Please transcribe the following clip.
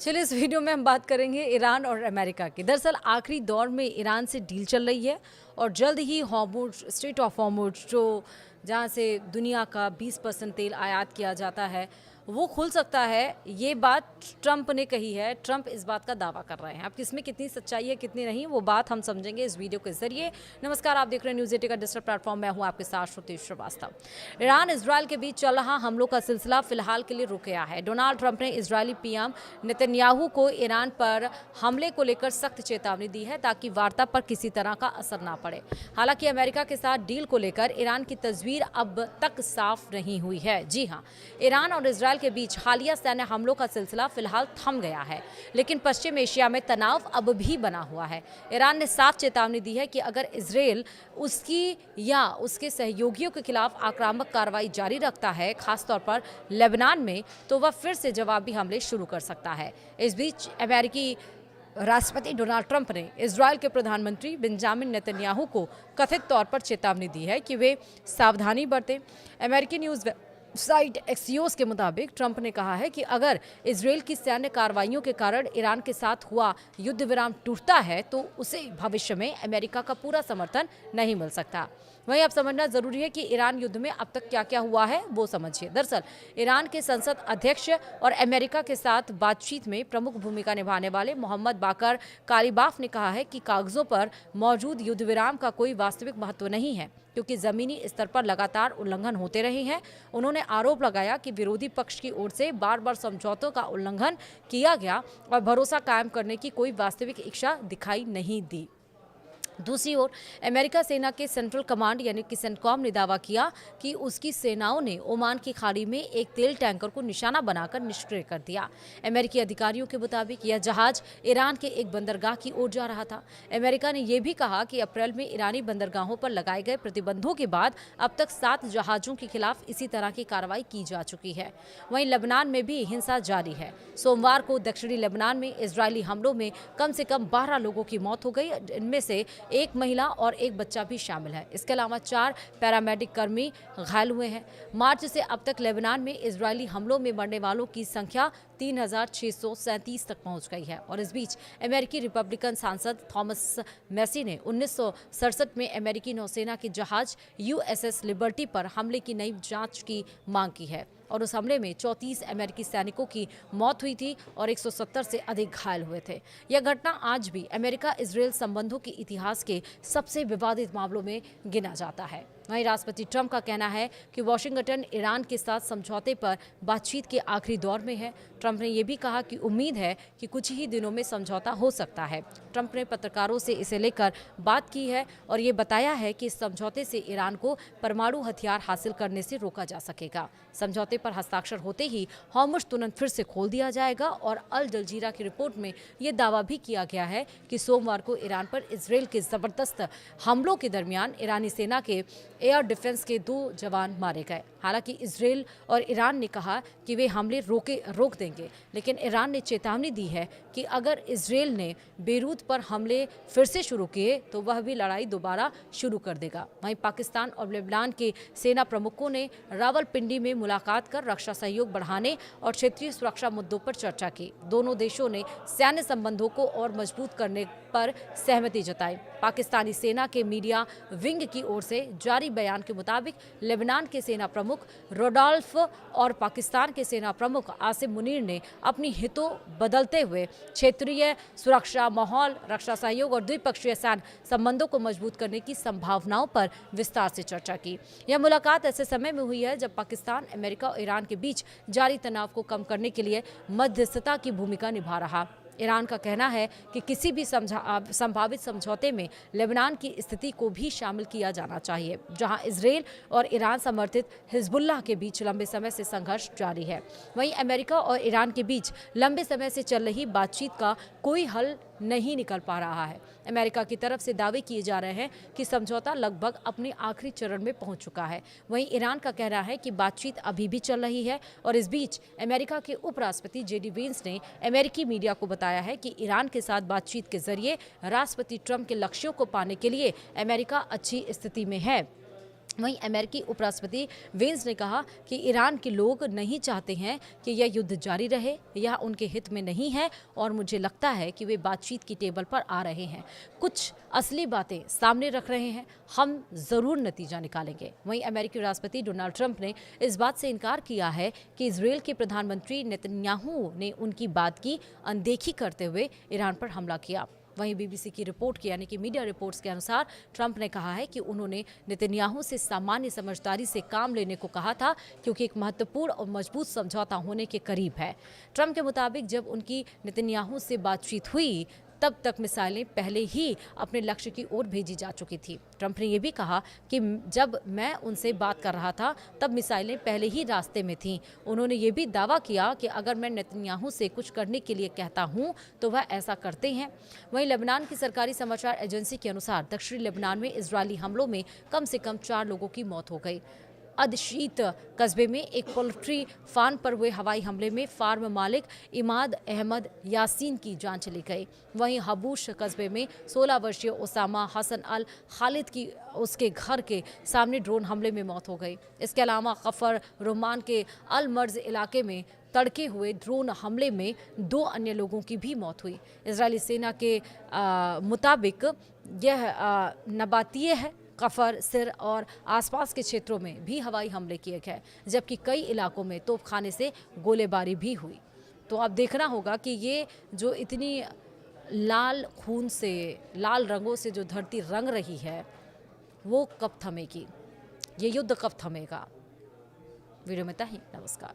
चलिए इस वीडियो में हम बात करेंगे ईरान और अमेरिका की। दरअसल आखिरी दौर में ईरान से डील चल रही है और जल्द ही हॉर्मुज स्ट्रेट ऑफ हॉर्मुज जो जहां से दुनिया का 20% तेल आयात किया जाता है वो खुल सकता है। ये बात ट्रंप ने कही है। ट्रंप इस बात का दावा कर रहे हैं। अब किसमें कितनी सच्चाई है कितनी नहीं वो बात हम समझेंगे इस वीडियो के जरिए। नमस्कार, आप देख रहे हैं न्यूज़ 18 का डिजिटल प्लेटफॉर्म। मैं हूं आपके साथ श्रुति श्रीवास्तव। ईरान इजरायल के बीच चल रहा हमलों का सिलसिला फिलहाल के लिए रुक गया है। डोनाल्ड ट्रंप ने इजरायली पीएम नेतन्याहू को ईरान पर हमले को लेकर सख्त चेतावनी दी है ताकि वार्ता पर किसी तरह का असर ना पड़े। हालांकि अमेरिका के साथ डील को लेकर ईरान की तस्वीर अब तक साफ नहीं हुई है। जी हां, ईरान और इजरायल के बीच हालिया सैन्य हमलों का सिलसिला फिलहाल थम गया है, लेकिन पश्चिम एशिया में तनाव अब भी बना हुआ है। ईरान ने साफ चेतावनी दी है कि अगर इजरायल उसकी या उसके सहयोगियों के खिलाफ आक्रामक कार्रवाई जारी रखता है, खासतौर पर लेबनान में, तो वह फिर से जवाबी हमले शुरू कर सकता है। इस बीच अमेरिकी राष्ट्रपति डोनाल्ड ट्रंप ने इजरायल के प्रधानमंत्री बेंजामिन नेतन्याहू को कथित तौर पर चेतावनी दी है कि वे सावधानी बरतें। अमेरिकी न्यूज़ साइट एक्सियोस के मुताबिक ट्रंप ने कहा है कि अगर इजरायल की सैन्य कार्रवाइयों के कारण ईरान के साथ हुआ युद्ध विराम टूटता है तो उसे भविष्य में अमेरिका का पूरा समर्थन नहीं मिल सकता। वहीं अब समझना जरूरी है कि ईरान युद्ध में अब तक क्या क्या हुआ है वो समझिए। दरअसल ईरान के संसद अध्यक्ष और अमेरिका के साथ बातचीत में प्रमुख भूमिका निभाने वाले मोहम्मद बाकर कालिबाफ ने कहा है कि कागजों पर मौजूद युद्ध विराम का कोई वास्तविक महत्व नहीं है, क्योंकि जमीनी स्तर पर लगातार उल्लंघन होते रहे हैं। उन्होंने आरोप लगाया कि विरोधी पक्ष की ओर से बार बार समझौतों का उल्लंघन किया गया और भरोसा कायम करने की कोई वास्तविक इच्छा दिखाई नहीं दी। दूसरी ओर अमेरिका सेना के सेंट्रल कमांड यानी कि सेंटकॉम ने दावा किया कि उसकी सेनाओं ने ओमान की खाड़ी में एक तेल टैंकर को निशाना बनाकर निष्क्रिय कर दिया। अमेरिकी अधिकारियों के मुताबिक यह जहाज ईरान के एक बंदरगाह की ओर जा रहा था। अमेरिका ने यह भी कहा कि अप्रैल में ईरानी बंदरगाहों पर लगाए गए प्रतिबंधों के बाद अब तक 7 जहाजों के खिलाफ इसी तरह की कार्रवाई की जा चुकी है। वहीं लेबनान में भी हिंसा जारी है। सोमवार को दक्षिणी लेबनान में इजरायली हमलों में कम से कम 12 लोगों की मौत हो गई। इनमें से एक महिला और एक बच्चा भी शामिल है। इसके अलावा 4 पैरामेडिक कर्मी घायल हुए हैं। मार्च से अब तक लेबनान में इजरायली हमलों में मरने वालों की संख्या 3637 तक पहुंच गई है। और इस बीच अमेरिकी रिपब्लिकन सांसद थॉमस मैसी ने 1967 में अमेरिकी नौसेना के जहाज USS लिबर्टी पर हमले की नई जांच की मांग की है और उस हमले में 34 अमेरिकी सैनिकों की मौत हुई थी और 170 से अधिक घायल हुए थे। यह घटना आज भी अमेरिका इजरायल संबंधों के इतिहास के सबसे विवादित मामलों में गिना जाता है। वहीं राष्ट्रपति ट्रंप का कहना है कि वॉशिंगटन ईरान के साथ समझौते पर बातचीत के आखिरी दौर में है। ट्रंप ने यह भी कहा कि उम्मीद है कि कुछ ही दिनों में समझौता हो सकता है। ट्रंप ने पत्रकारों से इसे लेकर बात की है और ये बताया है कि इस समझौते से ईरान को परमाणु हथियार हासिल करने से रोका जा सकेगा। समझौते पर हस्ताक्षर होते ही हॉर्मुज तुरंत फिर से खोल दिया जाएगा और अल जजीरा की रिपोर्ट में यह दावा भी किया गया है कि सोमवार को ईरान पर इजरायल के जबरदस्त हमलों के दरमियान ईरानी सेना के एयर डिफेंस के 2 जवान मारे गए। हालांकि इजरायल और ईरान ने कहा कि वे हमले रोक देंगे, लेकिन ईरान ने चेतावनी दी है कि अगर इजरायल ने बेरूत पर हमले फिर से शुरू किए तो वह भी लड़ाई दोबारा शुरू कर देगा। वहीं पाकिस्तान और लेबनान के सेना प्रमुखों ने रावलपिंडी में मुलाकात कर रक्षा सहयोग बढ़ाने और क्षेत्रीय सुरक्षा मुद्दों पर चर्चा की। दोनों देशों ने सैन्य संबंधों को और मजबूत करने पर सहमति जताई। पाकिस्तानी सेना के मीडिया विंग की ओर से जारी बयान के मुताबिक लेबनान के सेना प्रमुख रोडोल्फ और पाकिस्तान के सेना प्रमुख आसिम मुनीर ने अपनी हितों बदलते हुए क्षेत्रीय सुरक्षा माहौल, रक्षा सहयोग और द्विपक्षीय सैन्य संबंधों को मजबूत करने की संभावनाओं पर विस्तार से चर्चा की। यह मुलाकात ऐसे समय में हुई है जब पाकिस्तान अमेरिका और ईरान के बीच जारी तनाव को कम करने के लिए मध्यस्थता की भूमिका निभा रहा। ईरान का कहना है कि किसी भी संभावित समझौते में लेबनान की स्थिति को भी शामिल किया जाना चाहिए, जहां इजरायल और ईरान समर्थित हिजबुल्लाह के बीच लंबे समय से संघर्ष जारी है। वहीं अमेरिका और ईरान के बीच लंबे समय से चल रही बातचीत का कोई हल नहीं निकल पा रहा है। अमेरिका की तरफ से दावे किए जा रहे हैं कि समझौता लगभग अपने आखिरी चरण में पहुंच चुका है। वहीं ईरान का कहना है कि बातचीत अभी भी चल रही है। और इस बीच अमेरिका के उपराष्ट्रपति JD वेंस ने अमेरिकी मीडिया को बताया है कि ईरान के साथ बातचीत के जरिए राष्ट्रपति ट्रंप के लक्ष्यों को पाने के लिए अमेरिका अच्छी स्थिति में है। वहीं अमेरिकी उपराष्ट्रपति वेंस ने कहा कि ईरान के लोग नहीं चाहते हैं कि यह युद्ध जारी रहे, यह उनके हित में नहीं है और मुझे लगता है कि वे बातचीत की टेबल पर आ रहे हैं, कुछ असली बातें सामने रख रहे हैं, हम जरूर नतीजा निकालेंगे। वहीं अमेरिकी राष्ट्रपति डोनाल्ड ट्रंप ने इस बात से इनकार किया है कि इजरायल के प्रधानमंत्री नेतन्याहू ने उनकी बात की अनदेखी करते हुए ईरान पर हमला किया। वहीं बीबीसी की रिपोर्ट की यानी कि मीडिया रिपोर्ट्स के अनुसार ट्रंप ने कहा है कि उन्होंने नेतन्याहू से सामान्य समझदारी से काम लेने को कहा था, क्योंकि एक महत्वपूर्ण और मजबूत समझौता होने के करीब है। ट्रंप के मुताबिक जब उनकी नेतन्याहू से बातचीत हुई तब तक मिसाइलें पहले ही अपने लक्ष्य की ओर भेजी जा चुकी थी। ट्रंप ने यह भी कहा कि जब मैं उनसे बात कर रहा था तब मिसाइलें पहले ही रास्ते में थीं। उन्होंने ये भी दावा किया कि अगर मैं नेतन्याहू से कुछ करने के लिए कहता हूं तो वह ऐसा करते हैं। वहीं लेबनान की सरकारी समाचार एजेंसी के अनुसार दक्षिणी लेबनान में इजरायली हमलों में कम से कम 4 लोगों की मौत हो गई। अदशीत कस्बे में एक पोल्ट्री फार्म पर हुए हवाई हमले में फार्म मालिक इमाद अहमद यासीन की जान चली गई। वहीं हबूश कस्बे में 16 वर्षीय ओसामा हसन अल खालिद की उसके घर के सामने ड्रोन हमले में मौत हो गई। इसके अलावा गफर रोमान के अल मर्ज इलाके में तड़के हुए ड्रोन हमले में 2 अन्य लोगों की भी मौत हुई। इजरायली सेना के मुताबिक यह नबातिये है। कफर, सिर और आसपास के क्षेत्रों में भी हवाई हमले किए गए, जबकि कई इलाकों में तोपखाने से गोलीबारी भी हुई। तो अब देखना होगा कि ये जो इतनी लाल खून से, लाल रंगों से जो धरती रंग रही है वो कब थमेगी, ये युद्ध कब थमेगा। वीडियो में इतना ही, नमस्कार।